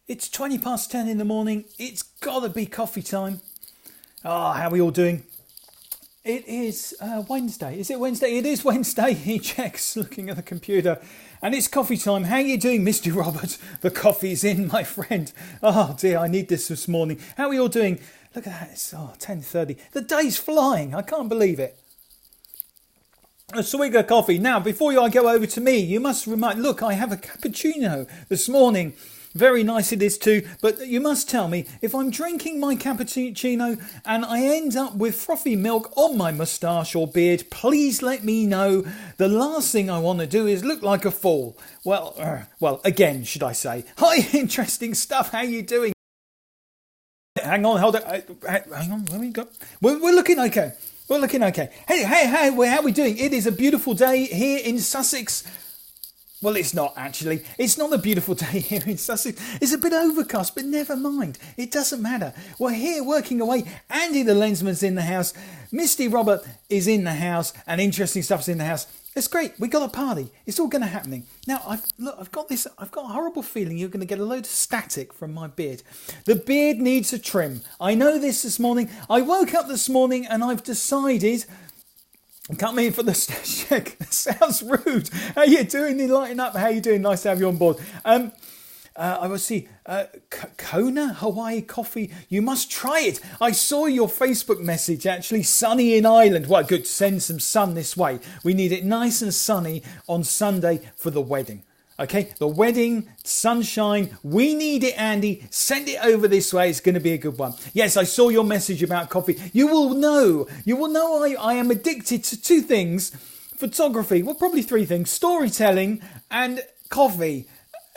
It's 20 past 10 in the morning. It's got to be coffee time. Ah, how are we all doing? It is Wednesday. Is it Wednesday? It is Wednesday. He checks, looking at the computer. And it's coffee time. How are you doing, Mr. Robert? The coffee's in, my friend. Oh, dear, I need this morning. How are we all doing? Look at that. It's 10:30. The day's flying. I can't believe it. A swig of coffee. Now, before I go over to me, you must remind... Look, I have a cappuccino this morning. Very nice it is too, but you must tell me, if I'm drinking my cappuccino and I end up with frothy milk on my moustache or beard, please let me know. The last thing I want to do is look like a fool. Well, again, should I say. Hi, interesting stuff. How you doing? Hang on, hold on. Hang on, where we go? We're looking okay. We're looking okay. Hey, how are we doing? It is a beautiful day here in Sussex. Well, it's not actually. It's not a beautiful day here in Sussex. It's a bit overcast, but never mind. It doesn't matter. We're here working away. Andy the lensman's in the house. Misty Robert is in the house. And interesting stuff's in the house. It's great. We got a party. It's all going to happen. Now, I've got a horrible feeling you're going to get a load of static from my beard. The beard needs a trim. I know this morning. I woke up this morning and I've decided... Come in for the check. Sounds rude. How you doing? You lighting up? How you doing? Nice to have you on board. I will see. Kona Hawaii coffee. You must try it. I saw your Facebook message. Actually, sunny in Ireland. Well, good. Send some sun this way. We need it nice and sunny on Sunday for the wedding. Okay, the wedding, sunshine, we need it, Andy. Send it over this way. It's going to be a good one. Yes, I saw your message about coffee. You will know I am addicted to two things. Photography, well, probably three things. Storytelling and coffee.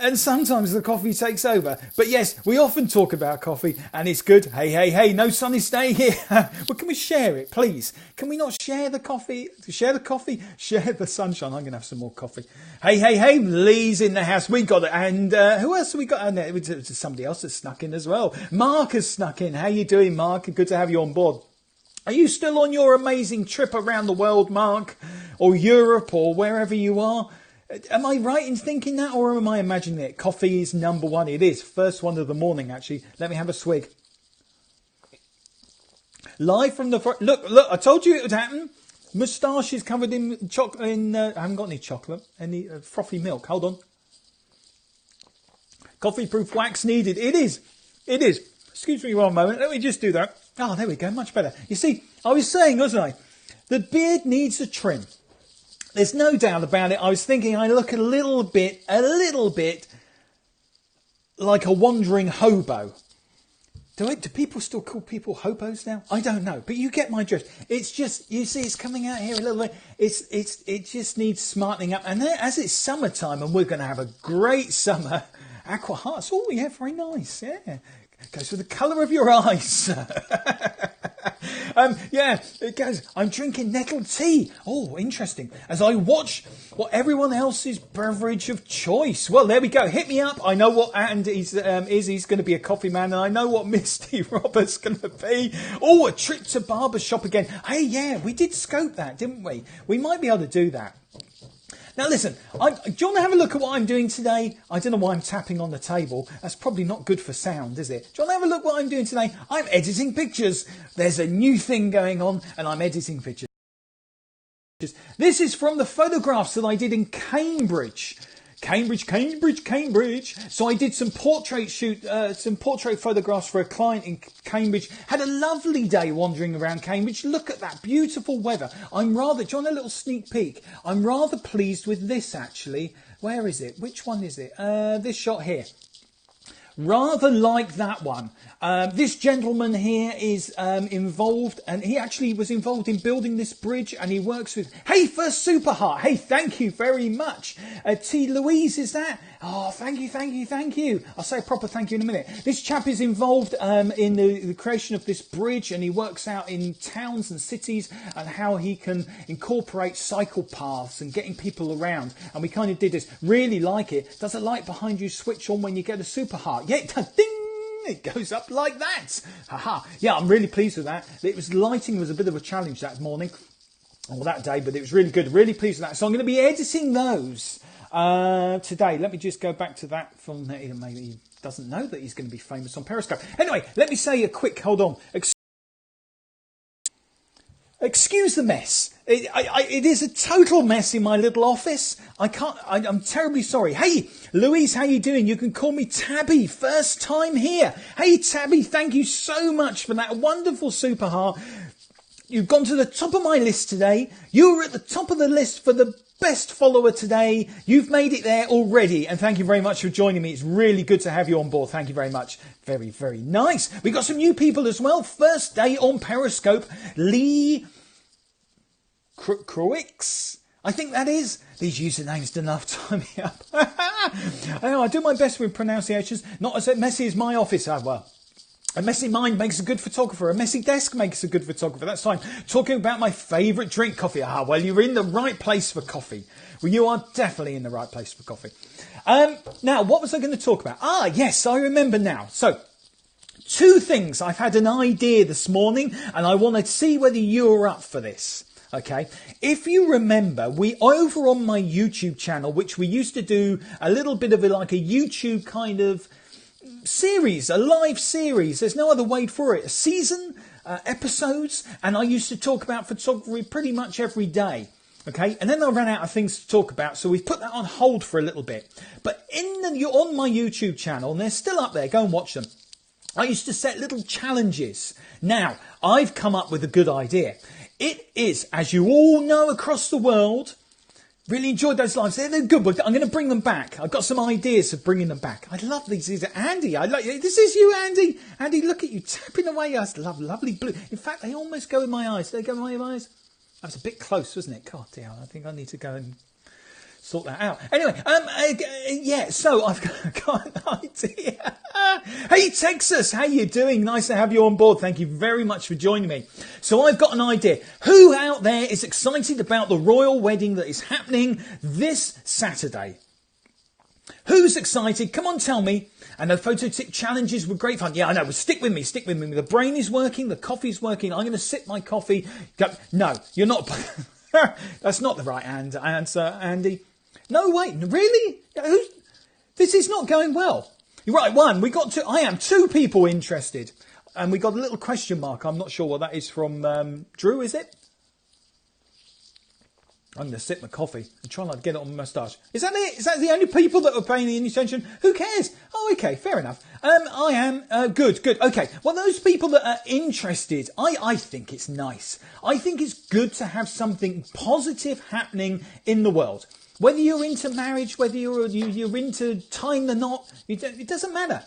And sometimes the coffee takes over. But yes, we often talk about coffee and it's good. Hey, no sun is staying here. Well, can we share it, please? Can we not share the coffee? Share the coffee? Share the sunshine. I'm going to have some more coffee. Hey, Lee's in the house. We got it. And who else have we got? And it was somebody else that snuck in as well. Mark has snuck in. How you doing, Mark? Good to have you on board. Are you still on your amazing trip around the world, Mark? Or Europe or wherever you are? Am I right in thinking that, or am I imagining it? Coffee is number one. It is. First one of the morning, actually. Let me have a swig. Live from the... Look, I told you it would happen. Moustache is covered in chocolate. I haven't got any chocolate. Any frothy milk. Hold on. Coffee-proof wax needed. It is. Excuse me one moment. Let me just do that. Oh, there we go. Much better. You see, I was saying, wasn't I? The beard needs a trim. There's no doubt about it. I was thinking I look a little bit like a wandering hobo. Do people still call people hobos now? I don't know, but you get my drift. It's just, you see, it's coming out here a little bit. It just needs smartening up. And then, as it's summertime, and we're going to have a great summer, Aqua Hearts. Oh, yeah, very nice. Yeah, goes with the colour of your eyes. Yeah, it goes. I'm drinking nettle tea. Oh, interesting. As I watch what everyone else's beverage of choice. Well, there we go. Hit me up. I know what Andy's is. He's going to be a coffee man, and I know what Misty Robert's going to be. Oh, a trip to barber shop again. Hey, yeah, we did scope that, didn't we? We might be able to do that. Now listen, do you want to have a look at what I'm doing today? I don't know why I'm tapping on the table. That's probably not good for sound, is it? Do you want to have a look at what I'm doing today? I'm editing pictures. There's a new thing going on and I'm editing pictures. This is from the photographs that I did in Cambridge. So I did some portrait photographs for a client in Cambridge. Had a lovely day wandering around Cambridge. Look at that beautiful weather. Do you want a little sneak peek? I'm rather pleased with this, actually. Where is it? Which one is it? This shot here. Rather like that one. This gentleman here is involved, and he actually was involved in building this bridge, and he works with... Hey, first Super Heart. Hey, thank you very much. T. Louise, is that? Oh, thank you. I'll say a proper thank you in a minute. This chap is involved in the creation of this bridge, and he works out in towns and cities and how he can incorporate cycle paths and getting people around. And we kind of did this. Really like it. Does the light behind you switch on when you get a Super Heart? Yeah, it does. Ding! It goes up like that. Haha. Yeah, I'm really pleased with that. Lighting was a bit of a challenge that morning, or that day, but it was really good. Really pleased with that. So I'm going to be editing those today. Let me just go back to that from there. Maybe he doesn't know that he's going to be famous on Periscope. Anyway, let me say a quick, hold on. Excuse the mess. It is a total mess in my little office. I'm terribly sorry. Hey, Louise, how you doing? You can call me Tabby. First time here. Hey, Tabby, thank you so much for that wonderful super heart. You've gone to the top of my list today. You were at the top of the list for the best follower today. You've made it there already. And thank you very much for joining me. It's really good to have you on board. Thank you very much. Very, very nice. We got some new people as well. First day on Periscope. Lee Croix. I think that is. These usernames don't have time me up. I do my best with pronunciations. Not as messy as my office. Well. A messy mind makes a good photographer. A messy desk makes a good photographer. That's fine. Talking about my favourite drink, coffee. Well, you're in the right place for coffee. Well, you are definitely in the right place for coffee. Now, what was I going to talk about? Yes, I remember now. So, 2 things. I've had an idea this morning, and I want to see whether you're up for this. Okay, if you remember, we over on my YouTube channel, which we used to do a little bit of like a YouTube kind of series, a live series. There's no other word for it. A season, episodes, and I used to talk about photography pretty much every day. Okay, and then I ran out of things to talk about, so we've put that on hold for a little bit. But you're on my YouTube channel, and they're still up there. Go and watch them. I used to set little challenges. Now, I've come up with a good idea. It is, as you all know across the world, really enjoyed those lives. They're good. I'm going to bring them back. I've got some ideas of bringing them back. I love these. Andy, this is you, Andy. Andy, look at you tapping away. I love lovely blue. In fact, they almost go in my eyes. They go in my eyes. That was a bit close, wasn't it? God damn, I think I need to go and sort that out. Anyway, so I've got an idea. Hey, Texas, how you doing? Nice to have you on board. Thank you very much for joining me. So I've got an idea. Who out there is excited about the royal wedding that is happening this Saturday? Who's excited? Come on, tell me. And the photo tip challenges were great fun. Yeah, I know. But stick with me. The brain is working. The coffee's working. I'm going to sip my coffee. No, you're not. That's not the right answer, Andy. No, wait, really? This is not going well. You're right, I am 2 people interested. And we got a little question mark. I'm not sure what that is from Drew, is it? I'm going to sip my coffee and try not to get it on my moustache. Is that it? Is that the only people that are paying any attention? Who cares? Oh, okay, fair enough. I am. Good. Okay. Well, those people that are interested, I think it's nice. I think it's good to have something positive happening in the world. Whether you're into marriage, whether you're into tying the knot, it doesn't matter.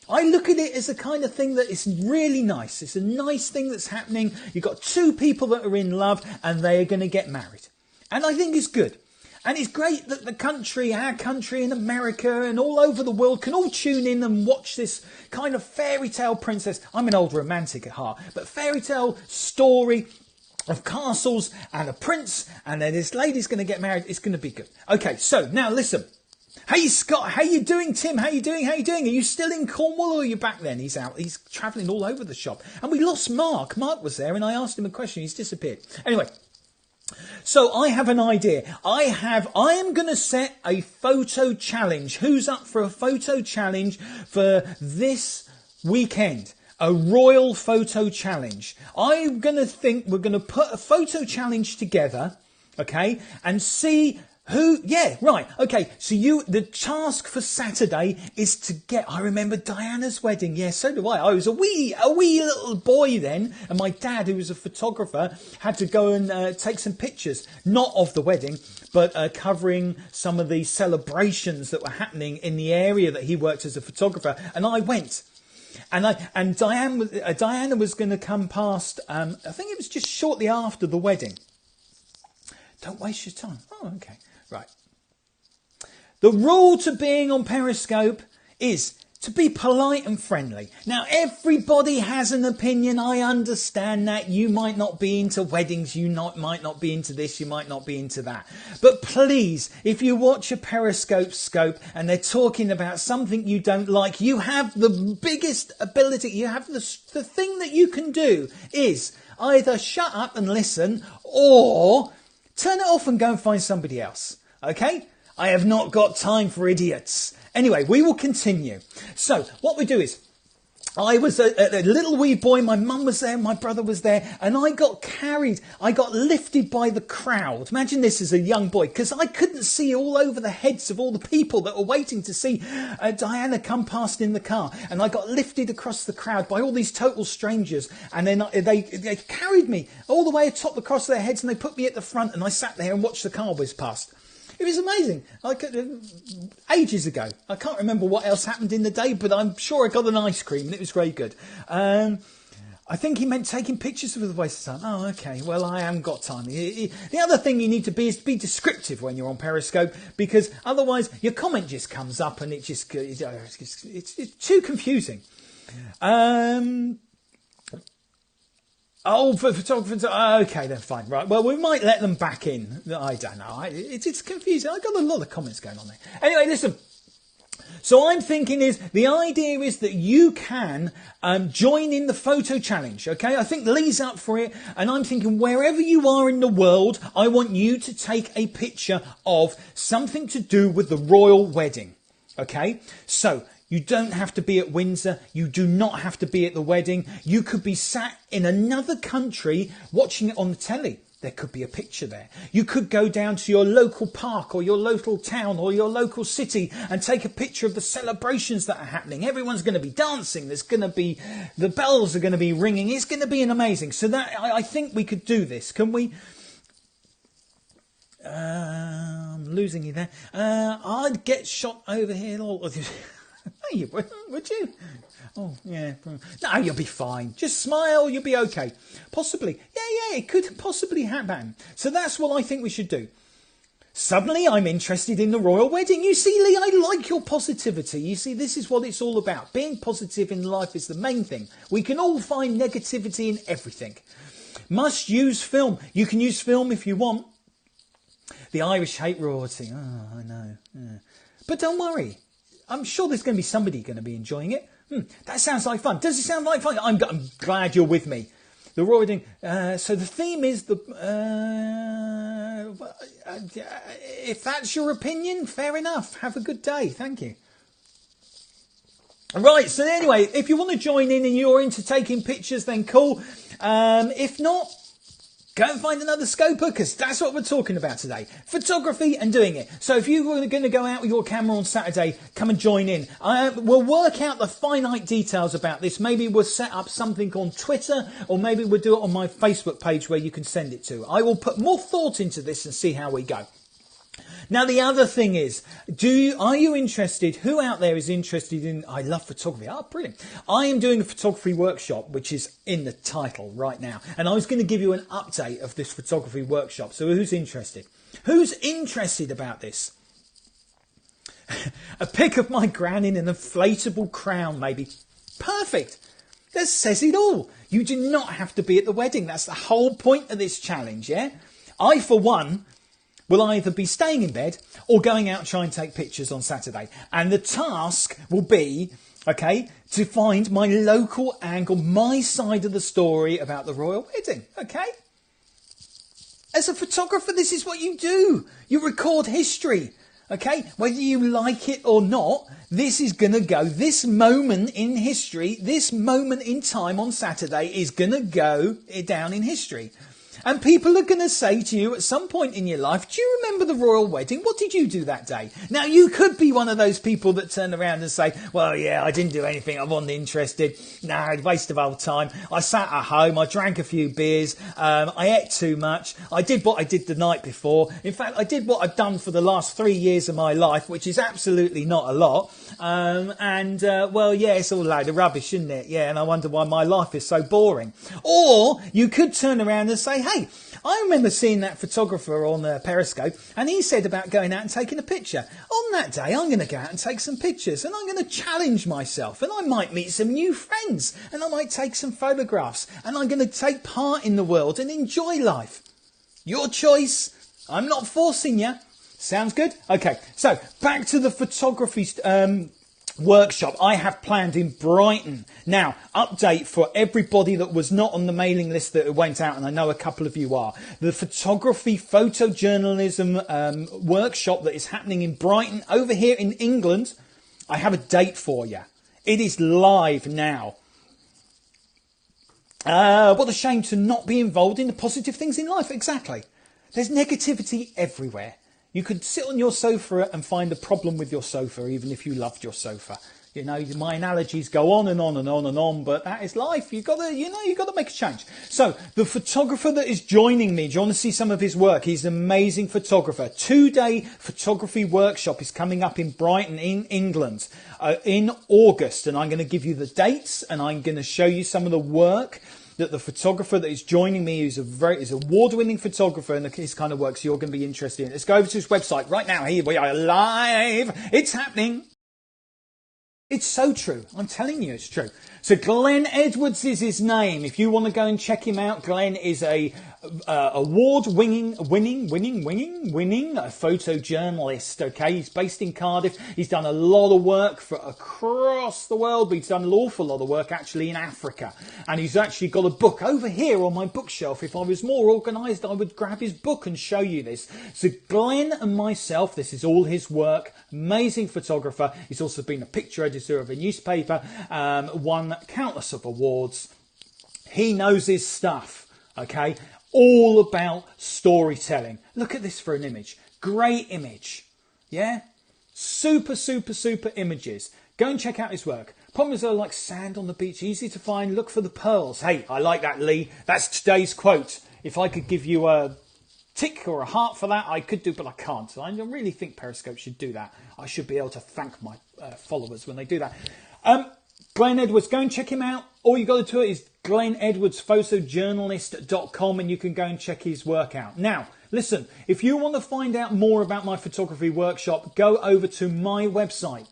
I look at it as a kind of thing that is really nice. It's a nice thing that's happening. You've got 2 people that are in love and they are going to get married. And I think it's good. And it's great that our country in America and all over the world can all tune in and watch this kind of fairy tale princess. I'm an old romantic at heart, but fairy tale story of castles and a prince, and then this lady's going to get married. It's going to be good. Okay, so now listen. Hey, Scott, how you doing? Tim, how you doing? Are you still in Cornwall or are you back then? He's out. He's travelling all over the shop. And we lost Mark. Mark was there and I asked him a question. He's disappeared. Anyway, so I have an idea. I am going to set a photo challenge. Who's up for a photo challenge for this weekend? A royal photo challenge. I'm going to think we're going to put a photo challenge together, okay, and see who, okay, so the task for Saturday is to I remember Diana's wedding, so do I was a wee little boy then, and my dad, who was a photographer, had to go and take some pictures, not of the wedding, but covering some of the celebrations that were happening in the area that he worked as a photographer, and I went. And Diana was going to come past, I think it was just shortly after the wedding. Don't waste your time. Oh, okay. Right. The rule to being on Periscope is to be polite and friendly. Now, everybody has an opinion. I understand that. You might not be into weddings. Might not be into this. You might not be into that. But please, if you watch a Periscope scope and they're talking about something you don't like, you have the biggest ability. You have the thing that you can do is either shut up and listen or turn it off and go and find somebody else. Okay? I have not got time for idiots. Anyway, we will continue. So what we do is, I was a little wee boy, my mum was there, my brother was there, and I got lifted by the crowd. Imagine this as a young boy, because I couldn't see all over the heads of all the people that were waiting to see Diana come past in the car. And I got lifted across the crowd by all these total strangers, and then they carried me all the way atop across their heads, and they put me at the front, and I sat there and watched the car whiz past. It was amazing. Ages ago. I can't remember what else happened in the day, but I'm sure I got an ice cream and it was very good. I think he meant taking pictures of the waste of time. Oh, okay. Well, I haven't got time. The other thing you need to be is to be descriptive when you're on Periscope, because otherwise your comment just comes up and it's too confusing. Oh, for photographers, okay, then fine, right. Well, we might let them back in. I don't know. It's confusing. I've got a lot of comments going on there. Anyway, listen. So I'm thinking the idea is that you can join in the photo challenge, okay? I think Lee's up for it, and I'm thinking wherever you are in the world, I want you to take a picture of something to do with the royal wedding, okay? So you don't have to be at Windsor. You do not have to be at the wedding. You could be sat in another country watching it on the telly. There could be a picture there. You could go down to your local park or your local town or your local city and take a picture of the celebrations that are happening. Everyone's going to be dancing. The bells are going to be ringing. It's going to be amazing. So I think we could do this. Can we? I'm losing you there. I'd get shot over here. Would you? Oh, yeah. No, you'll be fine. Just smile, you'll be okay. Possibly. Yeah, it could possibly happen. So that's what I think we should do. Suddenly I'm interested in the royal wedding. You see, Lee, I like your positivity. You see, this is what it's all about. Being positive in life is the main thing. We can all find negativity in everything. Must use film. You can use film if you want. The Irish hate royalty. Oh, I know. Yeah. But don't worry. I'm sure there's going to be somebody going to be enjoying it. That sounds like fun. Does it sound like fun? I'm glad you're with me. The royal wedding. So the theme is if that's your opinion, fair enough. Have a good day. Thank you. Right. So anyway, if you want to join in and you're into taking pictures, then cool. If not, go and find another scoper, because that's what we're talking about today. Photography and doing it. So if you were going to go out with your camera on Saturday, come and join in. We'll work out the finite details about this. Maybe we'll set up something on Twitter, or maybe we'll do it on my Facebook page where you can send it to. I will put more thought into this and see how we go. Now, the other thing is, are you interested? Who out there is interested in, I love photography. Oh, brilliant. I am doing a photography workshop, which is in the title right now. And I was going to give you an update of this photography workshop. So who's interested? Who's interested about this? A pic of my gran in an inflatable crown, maybe. Perfect. That says it all. You do not have to be at the wedding. That's the whole point of this challenge, yeah? I, for one, will either be staying in bed or going out and try and take pictures on Saturday. And the task will be, okay, to find my local angle, my side of the story about the royal wedding, okay? As a photographer, this is what you do. You record history, okay? Whether you like it or not, this is going to go, this moment in history, this moment in time on Saturday is going to go down in history. And people are going to say to you at some point in your life, do you remember the royal wedding? What did you do that day? Now, you could be one of those people that turn around and say, well, yeah, I didn't do anything. I wasn't interested. No, waste of old time. I sat at home. I drank a few beers. I ate too much. I did what I did the night before. In fact, I did what I've done for the last 3 years of my life, which is absolutely not a lot. Well, yeah, it's all a load of rubbish, isn't it? Yeah, and I wonder why my life is so boring. Or you could turn around and say, hey, I remember seeing that photographer on Periscope, and he said about going out and taking a picture. On that day, I'm going to go out and take some pictures, and I'm going to challenge myself, and I might meet some new friends, and I might take some photographs, and I'm going to take part in the world and enjoy life. Your choice. I'm not forcing you. Sounds good? Okay, so back to the photography workshop I have planned in Brighton. Now, update for everybody that was not on the mailing list that went out, and I know a couple of you are. The photography, photojournalism workshop that is happening in Brighton over here in England, I have a date for you. It is live now. What a shame to not be involved in the positive things in life. Exactly. There's negativity everywhere. You could sit on your sofa and find a problem with your sofa, even if you loved your sofa. You know, my analogies go on and on and on and on, but that is life. You've got to make a change. So the photographer that is joining me, do you want to see some of his work? He's an amazing photographer. 2-day photography workshop is coming up in Brighton, in England, in August. And I'm going to give you the dates, and I'm going to show you some of the work that the photographer that is joining me is is an award-winning photographer, and his kind of work, so you're going to be interested in. Let's go over to his website right now. Here we are live. It's happening. It's so true. I'm telling you, it's true. So Glenn Edwards is his name. If you want to go and check him out, Glenn is a award-winning photojournalist. Okay, he's based in Cardiff. He's done a lot of work for across the world, but he's done an awful lot of work actually in Africa. And he's actually got a book over here on my bookshelf. If I was more organised, I would grab his book and show you this. So Glenn and myself, this is all his work. Amazing photographer. He's also been a picture editor of a newspaper. Won countless of awards. He knows his stuff. Okay. All about storytelling. Look at this for an image. Great image. Yeah? Super images. Go and check out his work. Problems are like sand on the beach. Easy to find. Look for the pearls. Hey, I like that, Lee. That's today's quote. If I could give you a tick or a heart for that, I could do, but I can't. I really think Periscope should do that. I should be able to thank my followers when they do that. Glenn Edwards, go and check him out. All you got to do is glennedwardsphotojournalist.com, and you can go and check his work out. Now, listen, if you want to find out more about my photography workshop, go over to my website.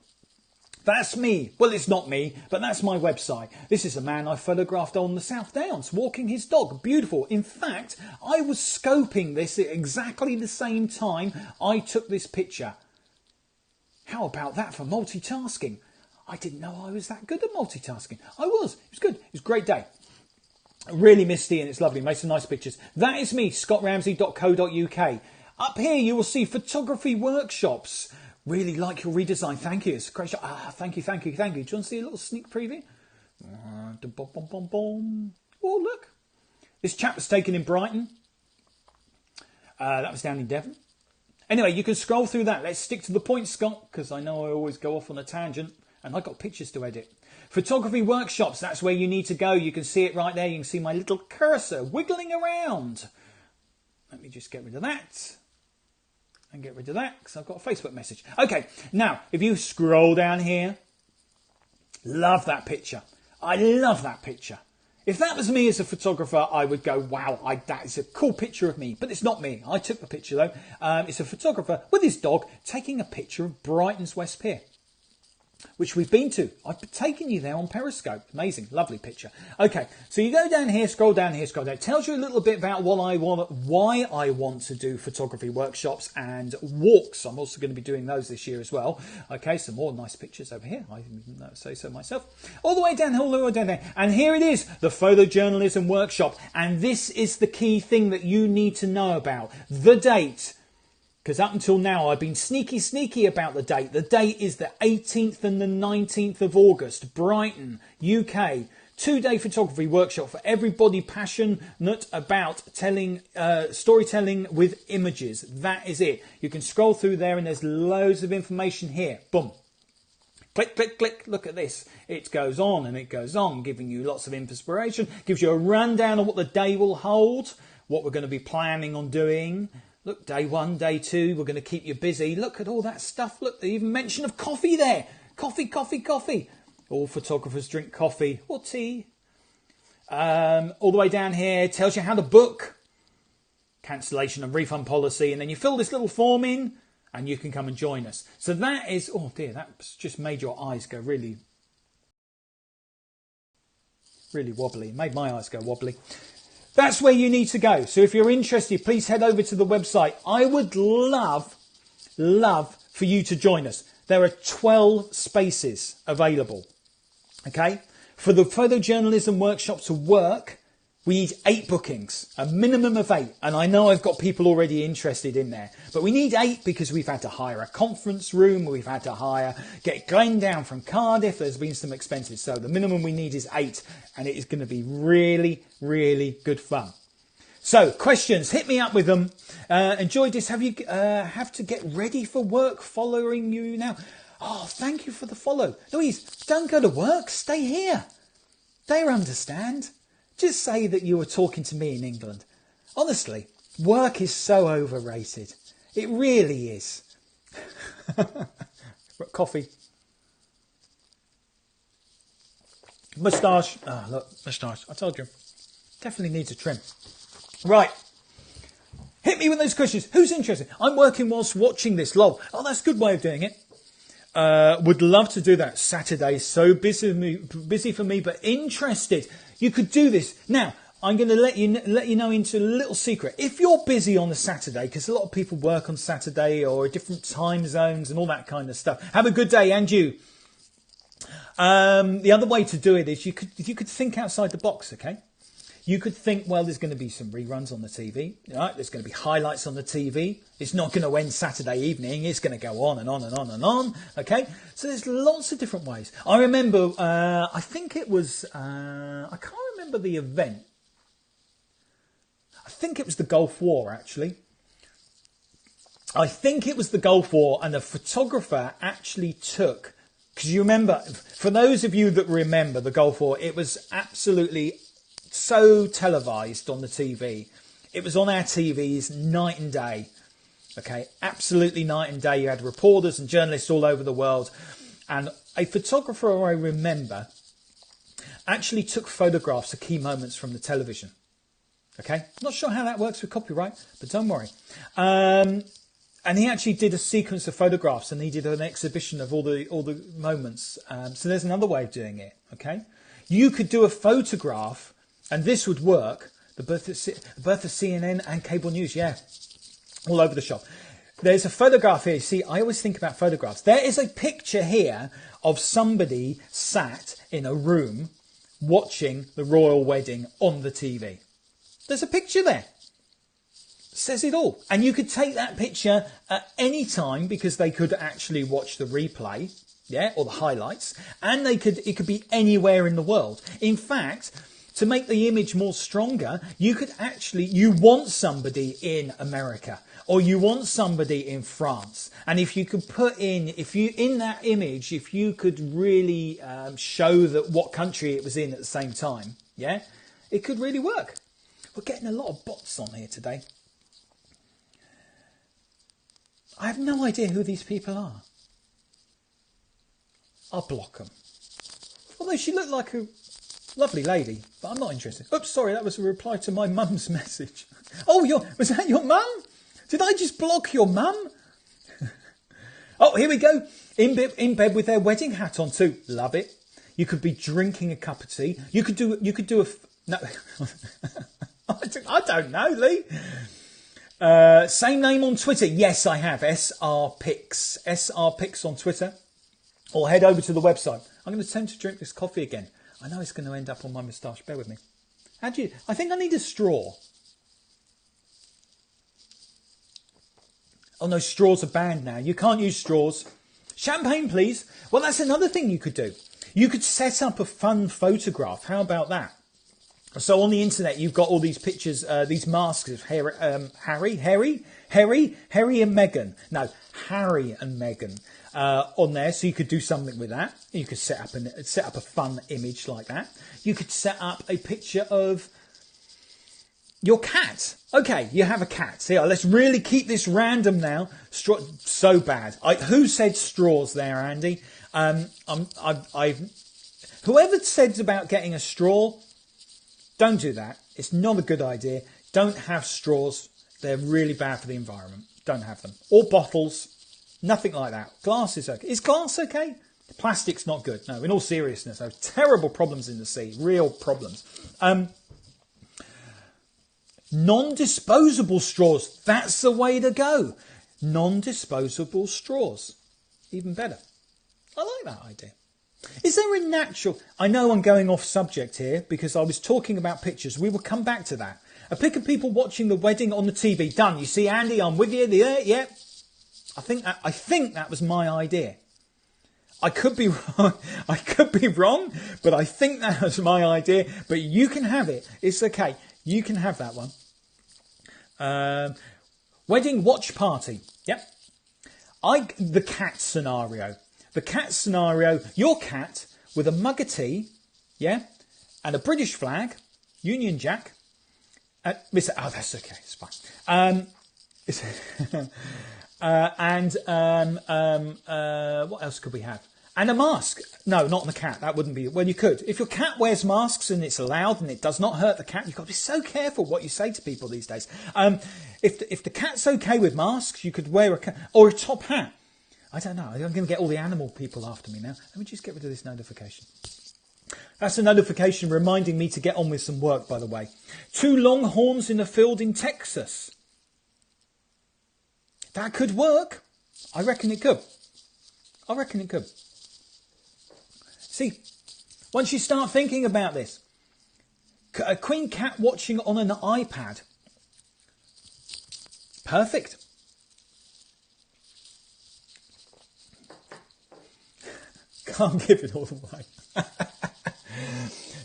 That's me. Well, it's not me, but that's my website. This is a man I photographed on the South Downs, walking his dog. Beautiful. In fact, I was scoping this at exactly the same time I took this picture. How about that for multitasking? I didn't know I was that good at multitasking. I was. It was good. It was a great day. Really misty, and it's lovely. Made some nice pictures. That is me, scottramsey.co.uk. Up here, you will see photography workshops. Really like your redesign. Thank you. It's a great shot. Thank you. Do you want to see a little sneak preview? Oh, look. This chap was taken in Brighton. That was down in Devon. Anyway, you can scroll through that. Let's stick to the point, Scott, because I know I always go off on a tangent. And I've got pictures to edit. Photography workshops, that's where you need to go. You can see it right there. You can see my little cursor wiggling around. Let me just get rid of that. And get rid of that, because I've got a Facebook message. Okay, now, if you scroll down here, love that picture. I love that picture. If that was me as a photographer, I would go, wow, that is a cool picture of me. But it's not me. I took the picture, though. It's a photographer with his dog taking a picture of Brighton's West Pier, which we've been to. I've taken you there on Periscope. Amazing, lovely picture. Okay, so you go down here, scroll down here, scroll down. It tells you a little bit about what I want, why I want to do photography workshops and walks. I'm also going to be doing those this year as well. Okay, some more nice pictures over here. I didn't say so myself. All the way down there. And here it is, the photojournalism workshop. And this is the key thing that you need to know about. The date. Because up until now, I've been sneaky about the date. The date is the 18th and the 19th of August, Brighton, UK. 2-day photography workshop for everybody passionate about telling storytelling with images. That is it. You can scroll through there and there's loads of information here. Boom. Click, click, click. Look at this. It goes on and it goes on, giving you lots of inspiration. Gives you a rundown of what the day will hold, what we're going to be planning on doing. Look, day 1, day 2, we're going to keep you busy. Look at all that stuff. Look, they even mention of coffee there. Coffee. All photographers drink coffee or tea. All the way down here, tells you how to book, cancellation and refund policy. And then you fill this little form in and you can come and join us. So that is, oh dear, that's just made your eyes go really wobbly. Made my eyes go wobbly. That's where you need to go. So if you're interested, please head over to the website. I would love for you to join us. There are 12 spaces available. Okay? For the photojournalism workshop to work, we need 8 bookings, a minimum of 8. And I know I've got people already interested in there, but we need 8 because we've had to hire a conference room. We've had to get Glenn down from Cardiff. There's been some expenses. So the minimum we need is 8, and it is going to be really, really good fun. So questions, hit me up with them. Enjoyed this. Have to get ready for work following you now? Oh, thank you for the follow. Louise, don't go to work. Stay here. They understand. Just say that you were talking to me in England. Honestly, work is so overrated. It really is. Coffee. Moustache. Ah, look, moustache. I told you. Definitely needs a trim. Right. Hit me with those questions. Who's interested? I'm working whilst watching this. Lol. Oh, that's a good way of doing it. Would love to do that. Saturday, so busy for me, but interested. You could do this. Now, I'm going to let you know into a little secret. If you're busy on a Saturday, because a lot of people work on Saturday or different time zones and all that kind of stuff. Have a good day, and you. The other way to do it is you could think outside the box, okay? You could think, well, there's going to be some reruns on the TV. Right? There's going to be highlights on the TV. It's not going to end Saturday evening. It's going to go on and on and on and on. Okay? So there's lots of different ways. I remember, I think it was, I can't remember the event. I think it was the Gulf War, actually. I think it was the Gulf War, and the photographer actually took, because you remember, for those of you that remember the Gulf War, it was absolutely so televised on the TV. It was on our TVs night and day. Okay, absolutely night and day. You had reporters and journalists all over the world. And a photographer, I remember, actually took photographs of key moments from the television. Okay, not sure how that works with copyright, but don't worry. And he actually did a sequence of photographs, and he did an exhibition of all the moments. So there's another way of doing it. Okay, you could do a photograph. And this would work, the birth of CNN and cable news, yeah, all over the shop. There's a photograph here. See, I always think about photographs. There is a picture here of somebody sat in a room watching the royal wedding on the TV. There's a picture there. Says it all. And you could take that picture at any time because they could actually watch the replay, yeah, or the highlights. And it could be anywhere in the world. In fact, to make the image more stronger, you want somebody in America, or you want somebody in France. And if you could in that image, if you could really show that what country it was in at the same time, yeah, it could really work. We're getting a lot of bots on here today. I have no idea who these people are. I'll block them. Although she looked like a lovely lady, but I'm not interested. Oops, sorry, that was a reply to my mum's message. Oh, was that your mum? Did I just block your mum? Oh, here we go. In bed with their wedding hat on too. Love it. You could be drinking a cup of tea. You could do no. I don't know, Lee. Same name on Twitter. Yes, I have. SRPix. SRPix on Twitter. Or head over to the website. I'm going to attempt to drink this coffee again. I know it's going to end up on my moustache. Bear with me. I think I need a straw. Oh no, straws are banned now. You can't use straws. Champagne, please. Well, that's another thing you could do. You could set up a fun photograph. How about that? So on the internet, you've got all these pictures, these masks of Harry and Meghan. No, Harry and Meghan on there. So you could do something with that. You could set up a fun image like that. You could set up a picture of your cat. Okay, you have a cat. So yeah, let's really keep this random now. So bad. Who said straws there, Andy? Whoever said about getting a straw, don't do that. It's not a good idea. Don't have straws. They're really bad for the environment. Don't have them. Or bottles. Nothing like that. Glass is okay. Is glass okay? Plastic's not good. No, in all seriousness, there are terrible problems in the sea. Real problems. Non-disposable straws. That's the way to go. Non-disposable straws. even better. I like that idea. Is there a natural... I know I'm going off subject here because I was talking about pictures. We will come back to that. A pic of people watching the wedding on the TV. Done. You see, Andy, I'm with you. Yeah. I think that was my idea. I could be wrong. I could be wrong, but I think that was my idea. But you can have it. It's okay. You can have that one. Wedding watch party. Yep. The cat scenario. The cat scenario, your cat with a mug of tea, yeah, and a British flag, Union Jack. That's okay, it's fine. What else could we have? And a mask. No, not on the cat. That wouldn't be... Well, you could. If your cat wears masks and it's allowed and it does not hurt the cat, you've got to be so careful what you say to people these days. If the cat's okay with masks, you could wear or a top hat. I don't know. I'm going to get all the animal people after me now. Let me just get rid of this notification. That's a notification reminding me to get on with some work, by the way. 2 longhorns in a field in Texas. That could work. I reckon it could. See, once you start thinking about this, a queen cat watching on an iPad. Perfect. Can't give it all away.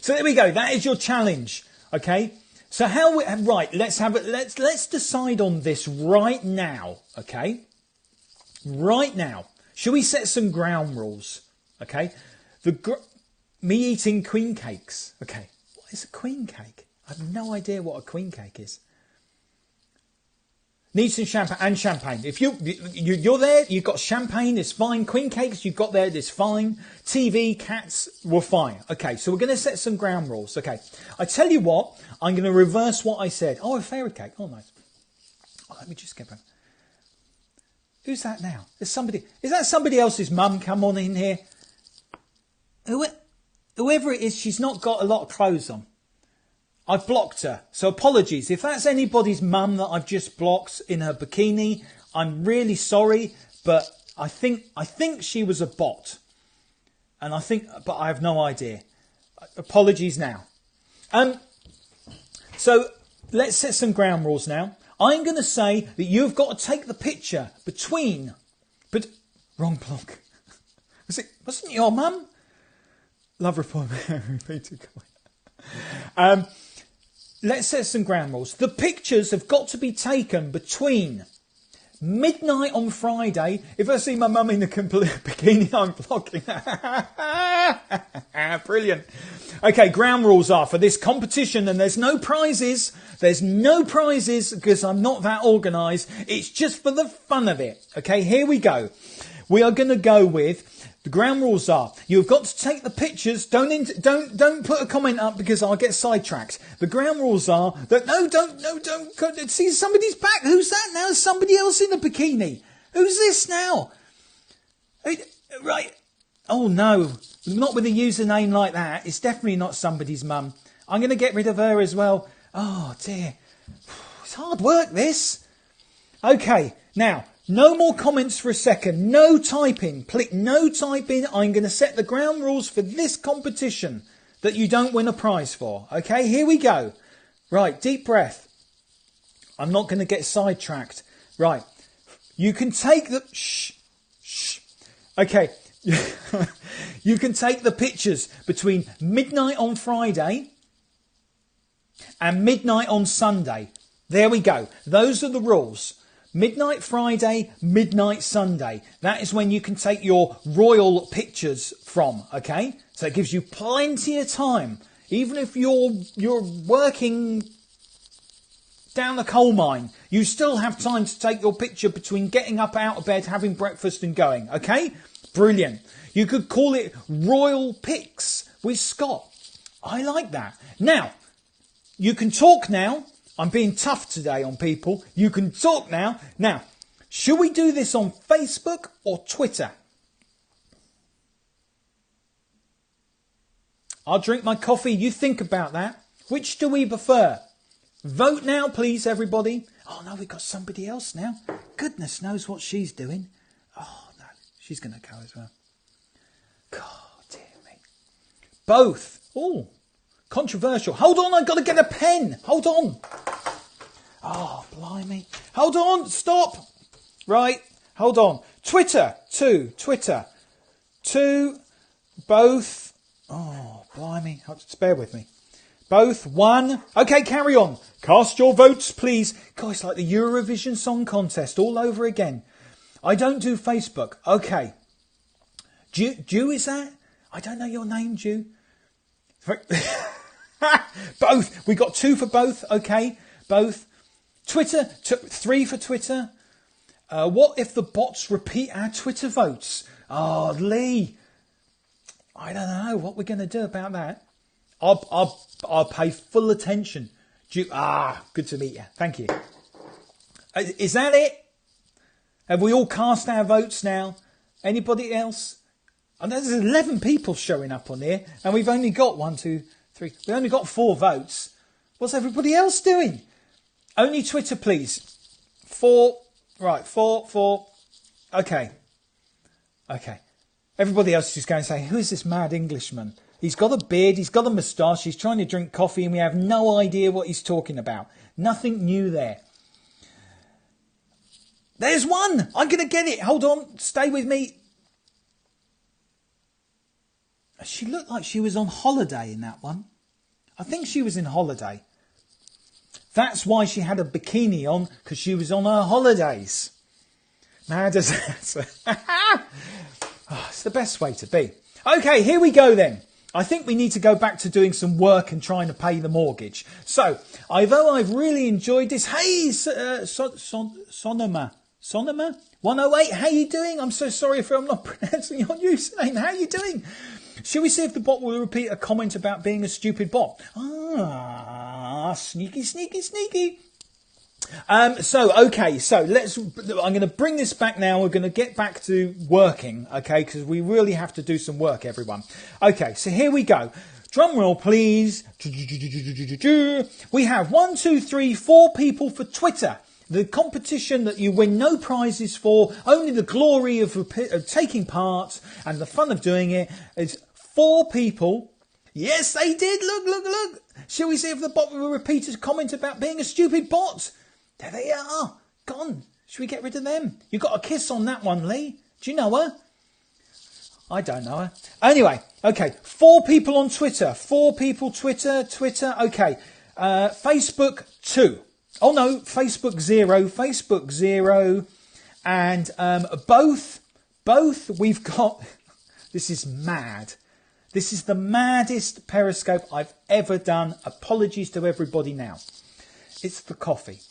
So there we go. That is your challenge. Okay. So let's decide on this right now. Okay. Right now. Shall we set some ground rules? Okay. Me eating queen cakes. Okay. What is a queen cake? I have no idea what a queen cake is. Need some champagne. If you're there, you've got champagne, it's fine. Queen cakes you've got there, it's fine. TV, cats, we're fine. Okay, so we're going to set some ground rules. Okay, I tell you what, I'm going to reverse what I said. Oh, a fairy cake. Oh, nice. Oh, let me just get back. Who's that now? Is that somebody else's mum come on in here? Whoever it is, she's not got a lot of clothes on. I've blocked her. So apologies. If that's anybody's mum that I've just blocked in her bikini, I'm really sorry, but I think she was a bot. But I have no idea. Apologies now. So let's set some ground rules now. I'm going to say that you've got to take the picture wrong block. Wasn't your mum? Love report. Repeated comment. Let's set some ground rules. The pictures have got to be taken between midnight on Friday. If I see my mum in a complete bikini, I'm blocking. Brilliant. Okay, ground rules are for this competition, and there's no prizes. There's no prizes because I'm not that organised. It's just for the fun of it. Okay, here we go. We are going to go with... The ground rules are, you've got to take the pictures. Don't put a comment up because I'll get sidetracked. The ground rules are that don't see somebody's back. Who's that now? Somebody else in a bikini. Who's this now? Right. Oh no, not with a username like that. It's definitely not somebody's mum. I'm going to get rid of her as well. Oh dear. It's hard work this. Okay, now. No more comments for a second. No typing. Click no typing. I'm going to set the ground rules for this competition that you don't win a prize for. Okay, here we go. Right, deep breath. I'm not going to get sidetracked. Right, you can take the... Shh. Okay, you can take the pictures between midnight on Friday and midnight on Sunday. There we go. Those are the rules. Midnight Friday, midnight Sunday. That is when you can take your royal pictures from, okay? So it gives you plenty of time. Even if you're working down the coal mine, you still have time to take your picture between getting up out of bed, having breakfast and going, okay? Brilliant. You could call it Royal Pics with Scott. I like that. Now, you can talk now. I'm being tough today on people. You can talk now. Now, should we do this on Facebook or Twitter? I'll drink my coffee. You think about that. Which do we prefer? Vote now, please, everybody. Oh, no, we've got somebody else now. Goodness knows what she's doing. Oh, no. She's going to go as well. God, dear me. Both. Oh, controversial. Hold on, I've got to get a pen. Hold on. Oh, blimey. Hold on, stop. Right, hold on. Twitter, 2. Twitter, 2. Both. Oh, blimey. Just bear with me. Both, 1. Okay, carry on. Cast your votes, please. God, it's like the Eurovision Song Contest all over again. I don't do Facebook. Okay. Jew, is that? I don't know your name, Jew. Both. We got 2 for both. Okay, both. Twitter, 3 for Twitter. What if the bots repeat our Twitter votes? Oh, Lee. I don't know what we're going to do about that. I'll pay full attention. Good to meet you. Thank you. Is that it? Have we all cast our votes now? Anybody else? And there's 11 people showing up on here, and we've only got 1, 2, 3. We only got 4 votes. What's everybody else doing? Only Twitter, please. 4. Right, 4. Okay. Everybody else is just going to say, who is this mad Englishman? He's got a beard, he's got a moustache, he's trying to drink coffee, and we have no idea what he's talking about. Nothing new there. There's 1. I'm going to get it. Hold on. Stay with me. She looked like she was on holiday in that one. I think she was in holiday. That's why she had a bikini on, because she was on her holidays. Mad as that. It's the best way to be. Okay, here we go then. I think we need to go back to doing some work and trying to pay the mortgage. So, although I've really enjoyed this, hey, Sonoma 108, how you doing? I'm so sorry if I'm not pronouncing your username. How you doing? Shall we see if the bot will repeat a comment about being a stupid bot? Sneaky. So I'm going to bring this back now. We're going to get back to working, okay, because we really have to do some work, everyone. Okay, so here we go. Drum roll, please. We have 1, 2, 3, 4 people for Twitter. The competition that you win no prizes for, only the glory of taking part and the fun of doing it. Is 4 people. Yes, they did. Look. Shall we see if the bot will repeat a comment about being a stupid bot? There they are. Gone. Should we get rid of them? You got a kiss on that one, Lee. Do you know her? I don't know her. Anyway, okay. 4 people on Twitter. 4 people Twitter. Okay. Facebook 2. Oh no, Facebook 0. And both we've got... This is mad. This is the maddest Periscope I've ever done. Apologies to everybody now. It's the coffee.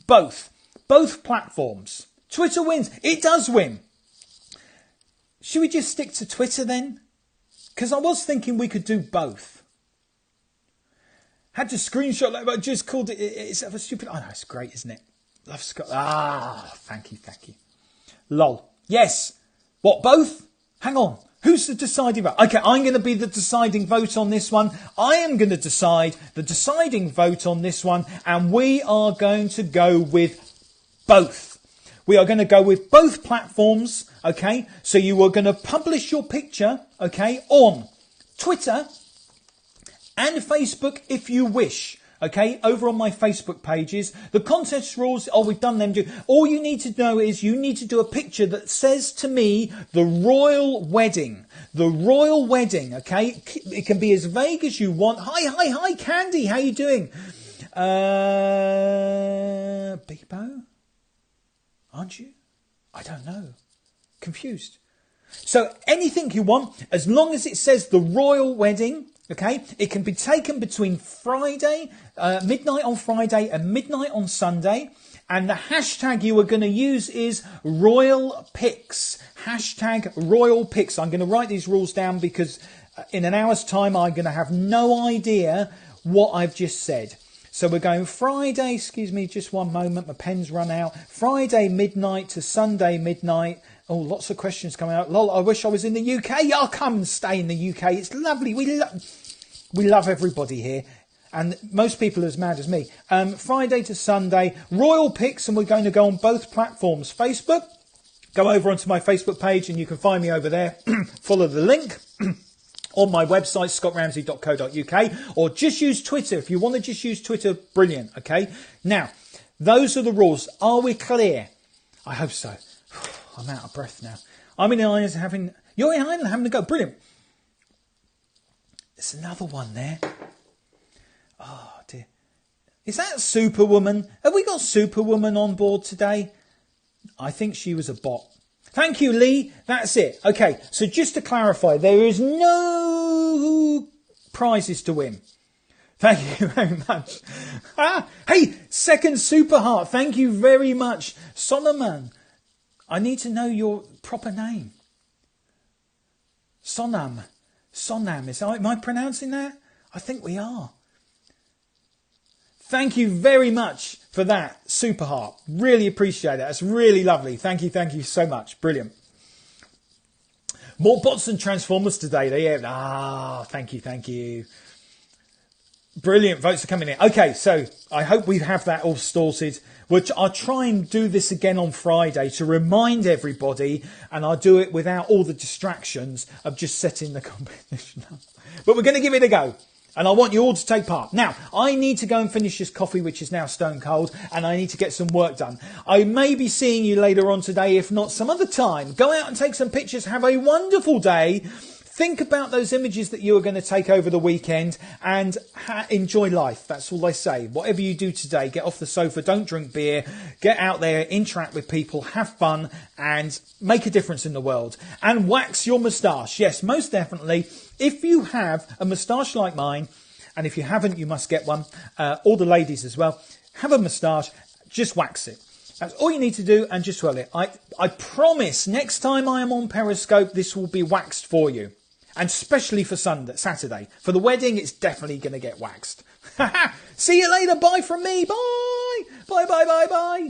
Both platforms. Twitter wins. It does win. Should we just stick to Twitter then? Because I was thinking we could do both. Had to screenshot that, but just called it. It's a stupid. Oh no, it's great, isn't it? Love Scott. Thank you. Lol. Yes. What, both? Hang on. Who's the deciding vote? Okay, I'm going to be the deciding vote on this one. I am going to decide the deciding vote on this one, and we are going to go with both. We are going to go with both platforms, okay? So you are going to publish your picture, okay, on Twitter and Facebook if you wish. Okay, over on my Facebook pages, the contest rules, we've done them too. All you need to know is you need to do a picture that says to me, the royal wedding. The royal wedding, okay? It can be as vague as you want. Hi, Candy, how you doing? Bebo? Aren't you? I don't know. Confused. So anything you want, as long as it says the royal wedding, okay, it can be taken between Friday, midnight on Friday and midnight on Sunday. And the hashtag you are going to use is Royal Pics. Hashtag Royal Pics. I'm going to write these rules down because in an hour's time, I'm going to have no idea what I've just said. So we're going Friday, excuse me, just one moment, my pen's run out. Friday midnight to Sunday midnight. Oh, lots of questions coming out. Lol, I wish I was in the UK. I'll come and stay in the UK. It's lovely. We love everybody here. And most people are as mad as me. Friday to Sunday, Royal Pics, and we're going to go on both platforms. Facebook, go over onto my Facebook page and you can find me over there. Follow the link on my website, scottramsey.co.uk, or just use Twitter. If you want to just use Twitter, brilliant, okay? Now, those are the rules. Are we clear? I hope so. I'm out of breath now. I'm in Ireland you're in Ireland having a go. Brilliant. There's another one there. Oh, dear. Is that Superwoman? Have we got Superwoman on board today? I think she was a bot. Thank you, Lee. That's it. Okay, so just to clarify, there is no prizes to win. Thank you very much. Hey, second Super Heart. Thank you very much. Solomon, I need to know your proper name. Sonam. Am I pronouncing that? I think we are. Thank you very much for that, Super Heart. Really appreciate it. That's really lovely. Thank you so much. Brilliant. More bots and transformers today. Thank you. Brilliant. Votes are coming in. Okay, so I hope we have that all sorted. Which I'll try and do this again on Friday to remind everybody, and I'll do it without all the distractions of just setting the competition up. But we're going to give it a go. And I want you all to take part. Now, I need to go and finish this coffee, which is now stone cold, and I need to get some work done. I may be seeing you later on today, if not some other time. Go out and take some pictures. Have a wonderful day. Think about those images that you are going to take over the weekend and enjoy life. That's all I say. Whatever you do today, get off the sofa, don't drink beer, get out there, interact with people, have fun and make a difference in the world. And wax your moustache. Yes, most definitely. If you have a moustache like mine, and if you haven't, you must get one, all the ladies as well, have a moustache, just wax it. That's all you need to do and just swirl it. I promise next time I am on Periscope, this will be waxed for you. And especially for Saturday. For the wedding, it's definitely going to get waxed. See you later. Bye from me. Bye. Bye.